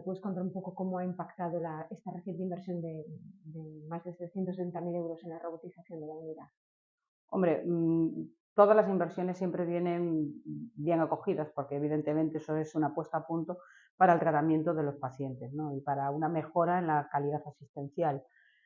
¿me puedes contar un poco cómo ha impactado esta reciente inversión de más de 770.000 euros en la robotización de la unidad? Hombre, todas las inversiones siempre vienen bien acogidas porque evidentemente eso es una puesta a punto para el tratamiento de los pacientes, ¿no? Y para una mejora en la calidad asistencial.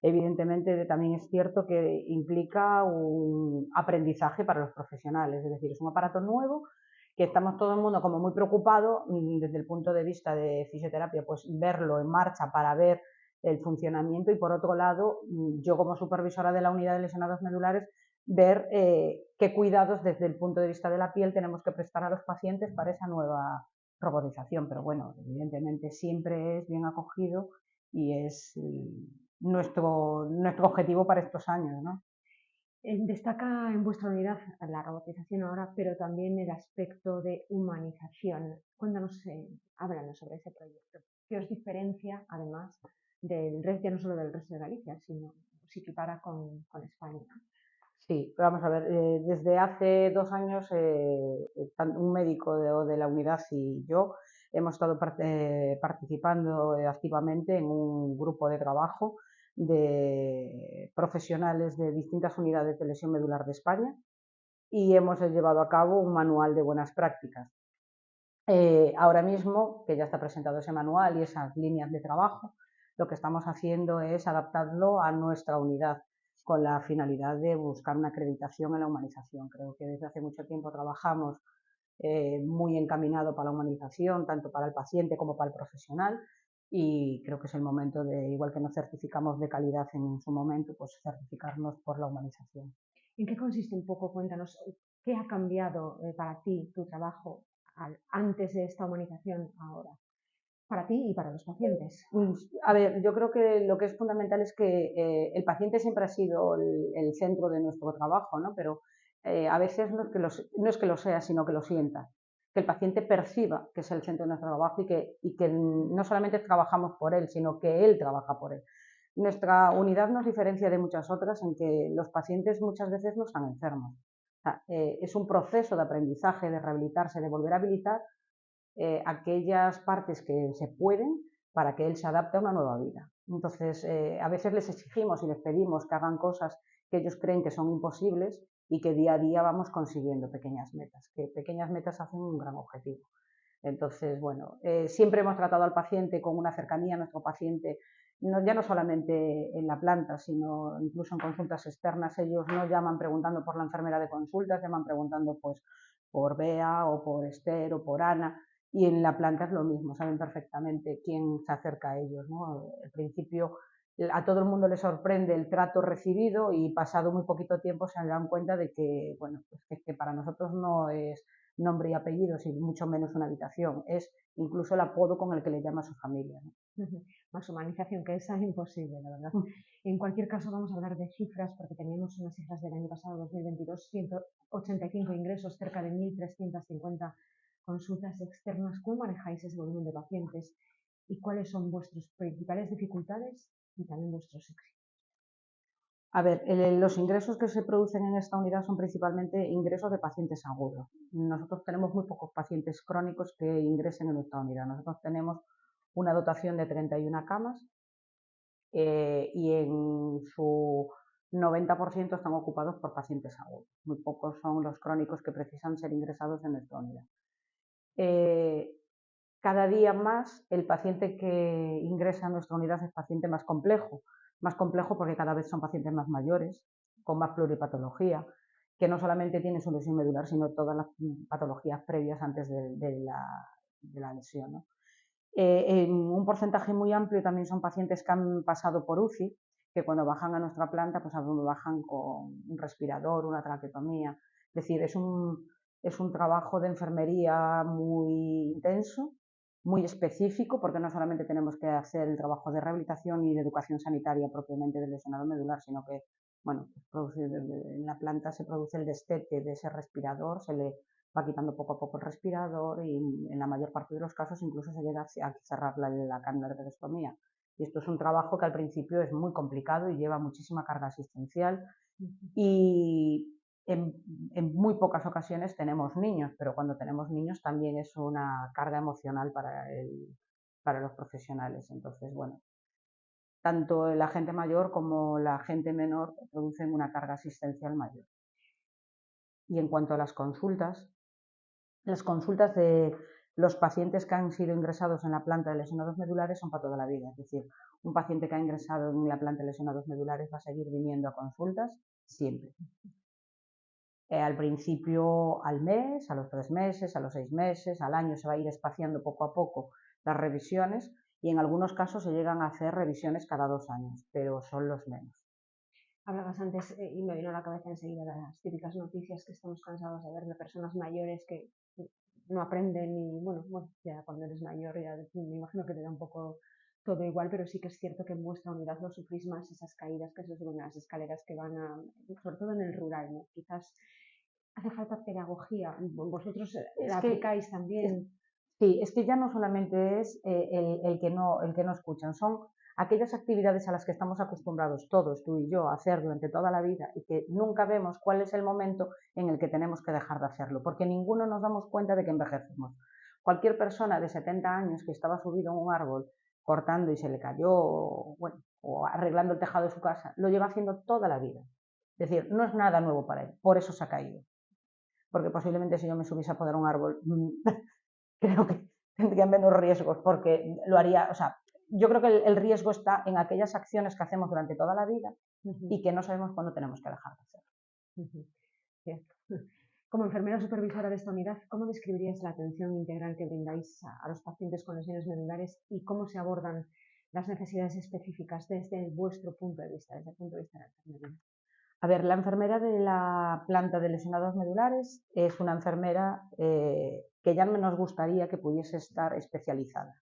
Evidentemente también es cierto que implica un aprendizaje para los profesionales, es decir, es un aparato nuevo que estamos todo el mundo como muy preocupado desde el punto de vista de fisioterapia, pues verlo en marcha para ver el funcionamiento y por otro lado, yo como supervisora de la unidad de lesionados medulares, ver qué cuidados desde el punto de vista de la piel tenemos que prestar a los pacientes para esa nueva robotización. Pero bueno, evidentemente siempre es bien acogido y es nuestro objetivo para estos años, ¿no? Destaca en vuestra unidad la robotización ahora, pero también el aspecto de humanización. Cuéntanos, háblanos sobre ese proyecto. ¿Qué os diferencia, además, del resto, ya no solo del resto de Galicia, sino si equipara con España? Sí, vamos a ver, desde hace 2 años un médico de la unidad y yo hemos estado participando activamente en un grupo de trabajo de profesionales de distintas unidades de lesión medular de España y hemos llevado a cabo un manual de buenas prácticas. Ahora mismo, que ya está presentado ese manual y esas líneas de trabajo, lo que estamos haciendo es adaptarlo a nuestra unidad con la finalidad de buscar una acreditación en la humanización. Creo que desde hace mucho tiempo trabajamos muy encaminado para la humanización, tanto para el paciente como para el profesional, y creo que es el momento de, igual que nos certificamos de calidad en su momento, pues certificarnos por la humanización. ¿En qué consiste un poco? Cuéntanos, ¿qué ha cambiado para ti tu trabajo antes de esta humanización ahora? Para ti y para los pacientes. A ver, yo creo que lo que es fundamental es que el paciente siempre ha sido el centro de nuestro trabajo, ¿no? Pero a veces no es que lo sea, sino que lo sienta. Que el paciente perciba que es el centro de nuestro trabajo y que no solamente trabajamos por él, sino que él trabaja por él. Nuestra unidad nos diferencia de muchas otras en que los pacientes muchas veces no están enfermos. O sea, es un proceso de aprendizaje, de rehabilitarse, de volver a habilitar aquellas partes que se pueden para que él se adapte a una nueva vida. Entonces, a veces les exigimos y les pedimos que hagan cosas que ellos creen que son imposibles y que día a día vamos consiguiendo pequeñas metas, que pequeñas metas hacen un gran objetivo. Entonces, bueno, siempre hemos tratado al paciente con una cercanía a nuestro paciente, ya no solamente en la planta, sino incluso en consultas externas. Ellos no llaman preguntando por la enfermera de consultas, llaman preguntando pues por Bea o por Esther o por Ana, y en la planta es lo mismo, saben perfectamente quién se acerca a ellos, ¿no? Al principio a todo el mundo le sorprende el trato recibido y pasado muy poquito tiempo se dan cuenta de que, bueno, pues que para nosotros no es nombre y apellidos y mucho menos una habitación, es incluso el apodo con el que le llama a su familia, ¿no? Más humanización, que esa es imposible, la verdad. En cualquier caso, vamos a hablar de cifras, porque teníamos unas cifras del año pasado, 2022, 185 ingresos, cerca de 1.350 consultas externas. ¿Cómo manejáis ese volumen de pacientes y cuáles son vuestras principales dificultades y también vuestros éxitos? A ver, los ingresos que se producen en esta unidad son principalmente ingresos de pacientes agudos. Nosotros tenemos muy pocos pacientes crónicos que ingresen en nuestra unidad. Nosotros tenemos una dotación de 31 camas y en su 90% están ocupados por pacientes agudos. Muy pocos son los crónicos que precisan ser ingresados en nuestra unidad. Eh, Cada día más el paciente que ingresa a nuestra unidad es paciente más complejo porque cada vez son pacientes más mayores, con más pluripatología, que no solamente tienen su lesión medular, sino todas las patologías previas antes de la lesión, ¿no? En un porcentaje muy amplio también son pacientes que han pasado por UCI, que cuando bajan a nuestra planta, pues bajan con un respirador, una traqueotomía. Es decir, es un trabajo de enfermería muy intenso, muy específico, porque no solamente tenemos que hacer el trabajo de rehabilitación y de educación sanitaria propiamente del lesionado medular, sino que, bueno, en la planta se produce el destete de ese respirador, se le va quitando poco a poco el respirador y en la mayor parte de los casos incluso se llega a cerrar la cánula de traqueostomía. Y esto es un trabajo que al principio es muy complicado y lleva muchísima carga asistencial y en, en muy pocas ocasiones tenemos niños, pero cuando tenemos niños también es una carga emocional para los profesionales. Entonces, bueno, tanto la gente mayor como la gente menor producen una carga asistencial mayor. Y en cuanto a las consultas de los pacientes que han sido ingresados en la planta de lesionados medulares son para toda la vida. Es decir, un paciente que ha ingresado en la planta de lesionados medulares va a seguir viniendo a consultas siempre. Al principio al mes, a los 3 meses, a los 6 meses, al año se va a ir espaciando poco a poco las revisiones y en algunos casos se llegan a hacer revisiones cada 2 años, pero son los menos. Hablabas antes y me vino a la cabeza enseguida las típicas noticias que estamos cansados de ver de personas mayores que no aprenden y bueno, ya cuando eres mayor ya me imagino que te da un poco todo igual, pero sí que es cierto que en vuestra unidad lo sufrís más, esas caídas que se suben a las escaleras que van a, sobre todo en el rural, ¿no? Quizás hace falta pedagogía, vosotros la aplicáis también. Sí, es que ya no solamente es el que no escuchan, son aquellas actividades a las que estamos acostumbrados todos, tú y yo, a hacer durante toda la vida y que nunca vemos cuál es el momento en el que tenemos que dejar de hacerlo, porque ninguno nos damos cuenta de que envejecemos. Cualquier persona de 70 años que estaba subido en un árbol cortando y se le cayó, o arreglando el tejado de su casa, lo lleva haciendo toda la vida. Es decir, no es nada nuevo para él, por eso se ha caído. Porque posiblemente si yo me subiese a podar un árbol, creo que tendría menos riesgos, porque lo haría, o sea, yo creo que el riesgo está en aquellas acciones que hacemos durante toda la vida y que no sabemos cuándo tenemos que dejar de hacer. Cierto. Como enfermera supervisora de esta unidad, ¿cómo describirías la atención integral que brindáis a los pacientes con lesiones medulares y cómo se abordan las necesidades específicas desde vuestro punto de vista, desde el punto de vista de la enfermería? A ver, la enfermera de la planta de lesionados medulares es una enfermera que ya nos gustaría que pudiese estar especializada.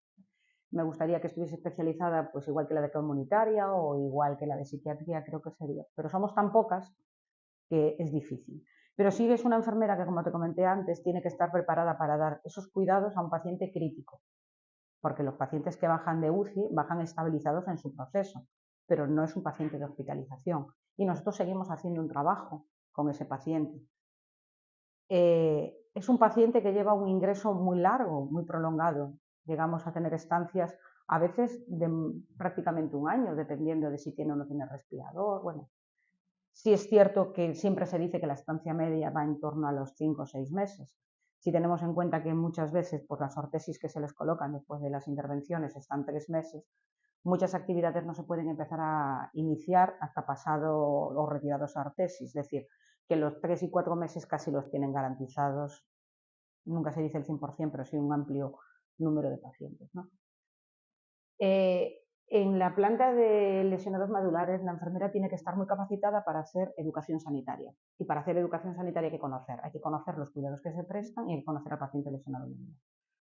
Me gustaría que estuviese especializada, pues igual que la de comunitaria o igual que la de psiquiatría, creo que sería. Pero somos tan pocas que es difícil. Pero sí es una enfermera que, como te comenté antes, tiene que estar preparada para dar esos cuidados a un paciente crítico, porque los pacientes que bajan de UCI bajan estabilizados en su proceso, pero no es un paciente de hospitalización. Y nosotros seguimos haciendo un trabajo con ese paciente. Es un paciente que lleva un ingreso muy largo, muy prolongado. Llegamos a tener estancias a veces de prácticamente un año, dependiendo de si tiene o no tiene respirador. Bueno, sí es cierto que siempre se dice que la estancia media va en torno a los 5 o 6 meses. Si tenemos en cuenta que muchas veces por las ortesis que se les colocan después de las intervenciones están 3 meses, muchas actividades no se pueden empezar a iniciar hasta pasado o retirados a ortesis. Es decir, que los 3 y 4 meses casi los tienen garantizados. Nunca se dice el 100%, pero sí un amplio número de pacientes, ¿no? En la planta de lesionados medulares, la enfermera tiene que estar muy capacitada para hacer educación sanitaria. Y para hacer educación sanitaria hay que conocer los cuidados que se prestan y hay que conocer al paciente lesionado medular.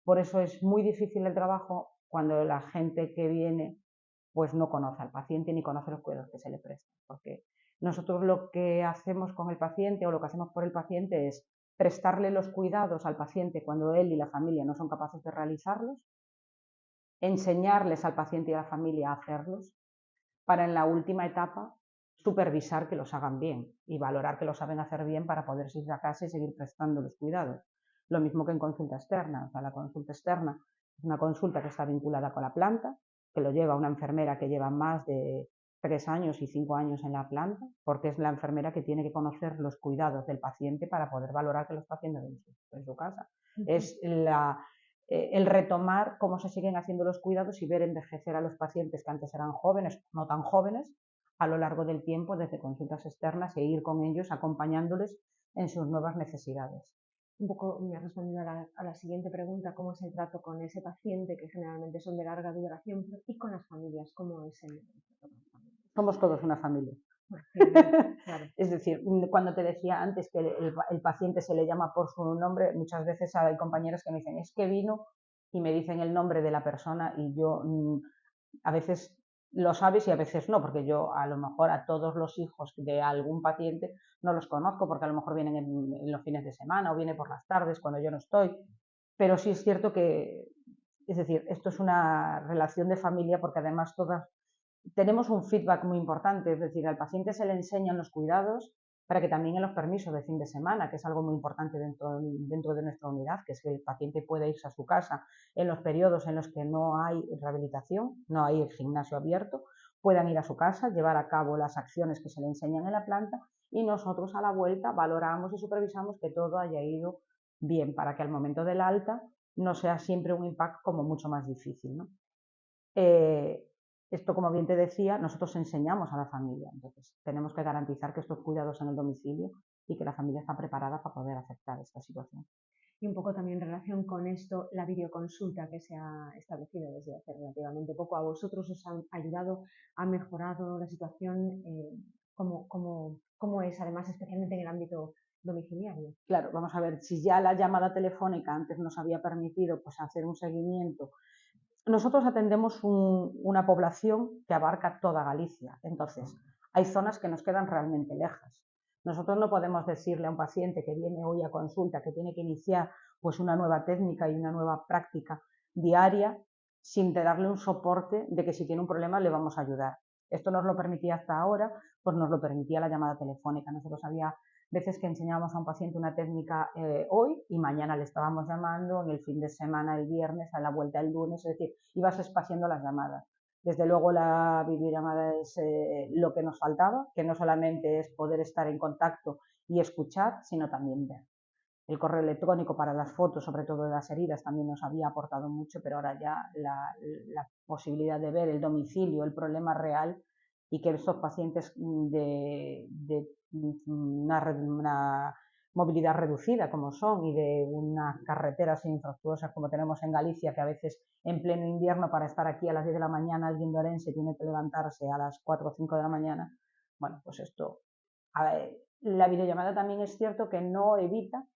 Por eso es muy difícil el trabajo cuando la gente que viene pues no conoce al paciente ni conoce los cuidados que se le prestan. Porque nosotros lo que hacemos con el paciente o lo que hacemos por el paciente es prestarle los cuidados al paciente cuando él y la familia no son capaces de realizarlos, enseñarles al paciente y a la familia a hacerlos, para en la última etapa supervisar que los hagan bien y valorar que lo saben hacer bien para poder ir a casa y seguir prestando los cuidados. Lo mismo que en consulta externa. O sea, la consulta externa es una consulta que está vinculada con la planta, que lo lleva una enfermera que lleva más de 3 años y 5 años en la planta, porque es la enfermera que tiene que conocer los cuidados del paciente para poder valorar que lo está haciendo en su casa. Es el retomar cómo se siguen haciendo los cuidados y ver envejecer a los pacientes que antes eran jóvenes, no tan jóvenes, a lo largo del tiempo desde consultas externas e ir con ellos acompañándoles en sus nuevas necesidades. Un poco me ha respondido a la siguiente pregunta, ¿cómo es el trato con ese paciente que generalmente son de larga duración y con las familias? ¿Cómo es el trato con las familias? Somos todos una familia. Claro. Es decir, cuando te decía antes que el paciente se le llama por su nombre, muchas veces hay compañeros que me dicen, es que vino y me dicen el nombre de la persona y yo a veces lo sabes y a veces no, porque yo a lo mejor a todos los hijos de algún paciente no los conozco porque a lo mejor vienen en los fines de semana o viene por las tardes cuando yo no estoy, pero sí es cierto que, es decir, esto es una relación de familia porque además todas tenemos un feedback muy importante, es decir, al paciente se le enseñan los cuidados para que también en los permisos de fin de semana, que es algo muy importante dentro de nuestra unidad, que es que el paciente pueda irse a su casa en los periodos en los que no hay rehabilitación, no hay el gimnasio abierto, puedan ir a su casa, llevar a cabo las acciones que se le enseñan en la planta y nosotros a la vuelta valoramos y supervisamos que todo haya ido bien, para que al momento del alta no sea siempre un impacto como mucho más difícil, ¿no? Esto, como bien te decía, nosotros enseñamos a la familia, entonces tenemos que garantizar que estos cuidados en el domicilio y que la familia está preparada para poder aceptar esta situación. Y un poco también en relación con esto, la videoconsulta que se ha establecido desde hace relativamente poco, ¿a vosotros os ha ayudado, ha mejorado la situación? ¿Cómo es, además, especialmente en el ámbito domiciliario? Claro, vamos a ver, si ya la llamada telefónica antes nos había permitido pues, hacer un seguimiento. Nosotros atendemos una población que abarca toda Galicia, entonces hay zonas que nos quedan realmente lejas. Nosotros no podemos decirle a un paciente que viene hoy a consulta que tiene que iniciar pues, una nueva técnica y una nueva práctica diaria sin darle un soporte de que si tiene un problema le vamos a ayudar. Esto nos lo permitía hasta ahora, pues nos lo permitía la llamada telefónica. Nosotros había veces que enseñábamos a un paciente una técnica hoy y mañana le estábamos llamando, en el fin de semana, el viernes, a la vuelta el lunes, es decir, ibas espaciando las llamadas. Desde luego la videollamada es lo que nos faltaba, que no solamente es poder estar en contacto y escuchar, sino también ver. El correo electrónico para las fotos, sobre todo de las heridas, también nos había aportado mucho, pero ahora ya la posibilidad de ver el domicilio, el problema real y que estos pacientes de una movilidad reducida como son y de unas carreteras infructuosas como tenemos en Galicia, que a veces en pleno invierno para estar aquí a las 10 de la mañana alguien de Orense tiene que levantarse a las 4 o 5 de la mañana, bueno, pues esto, la videollamada también es cierto que no evita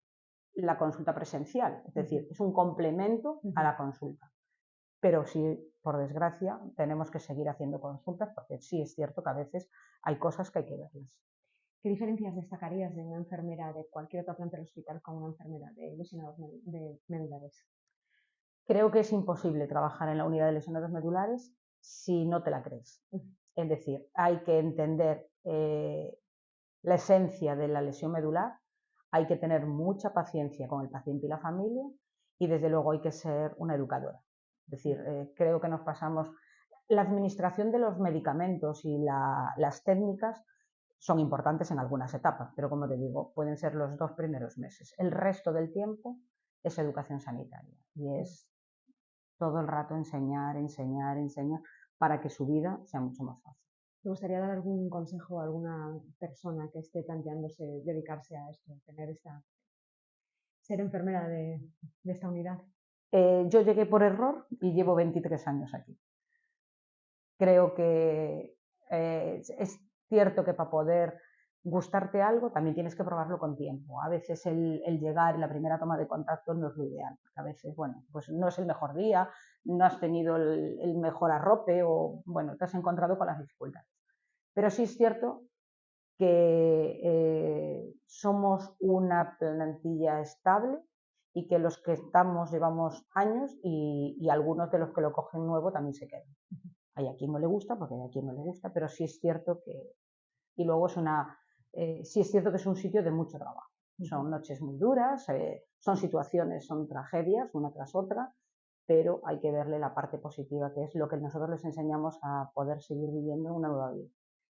la consulta presencial, es decir, es un complemento a la consulta. Pero sí, por desgracia, tenemos que seguir haciendo consultas porque sí es cierto que a veces hay cosas que hay que verlas. ¿Qué diferencias destacarías de una enfermera de cualquier otra planta del hospital con una enfermera de lesionados medulares? Creo que es imposible trabajar en la unidad de lesionados medulares si no te la crees. Es decir, hay que entender la esencia de la lesión medular, hay que tener mucha paciencia con el paciente y la familia y desde luego hay que ser una educadora. Es decir, creo que nos pasamos. La administración de los medicamentos y las técnicas son importantes en algunas etapas, pero como te digo, pueden ser los 2 primeros meses. El resto del tiempo es educación sanitaria y es todo el rato enseñar, enseñar, enseñar para que su vida sea mucho más fácil. ¿Te gustaría dar algún consejo a alguna persona que esté planteándose dedicarse a esto, ser enfermera de esta unidad? Yo llegué por error y llevo 23 años aquí. Creo que es cierto que para poder gustarte algo también tienes que probarlo con tiempo. A veces el llegar y la primera toma de contacto no es lo ideal, porque a veces, bueno, pues no es el mejor día, no has tenido el mejor arrope o, bueno, te has encontrado con las dificultades. Pero sí es cierto que somos una plantilla estable y que los que estamos llevamos años y algunos de los que lo cogen nuevo también se quedan. Hay a quien no le gusta, porque hay a quien no le gusta, pero sí es cierto que... Y luego sí es cierto que es un sitio de mucho trabajo. Son noches muy duras, son situaciones, son tragedias una tras otra, pero hay que verle la parte positiva, que es lo que nosotros les enseñamos a poder seguir viviendo una nueva vida.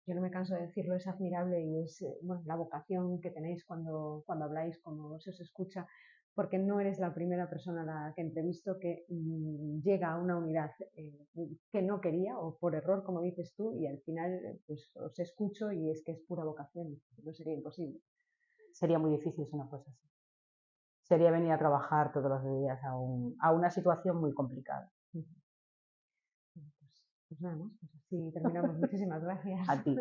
Yo no me canso de decirlo, es admirable y es bueno, la vocación que tenéis cuando habláis, como se os escucha, porque no eres la primera persona a la que entrevisto que llega a una unidad que no quería o por error, como dices tú, y al final pues os escucho y es que es pura vocación, no sería imposible. Sería muy difícil si no fuese así. Sería venir a trabajar todos los días a una situación muy complicada. Pues nada más, pues así terminamos. Muchísimas gracias. A ti.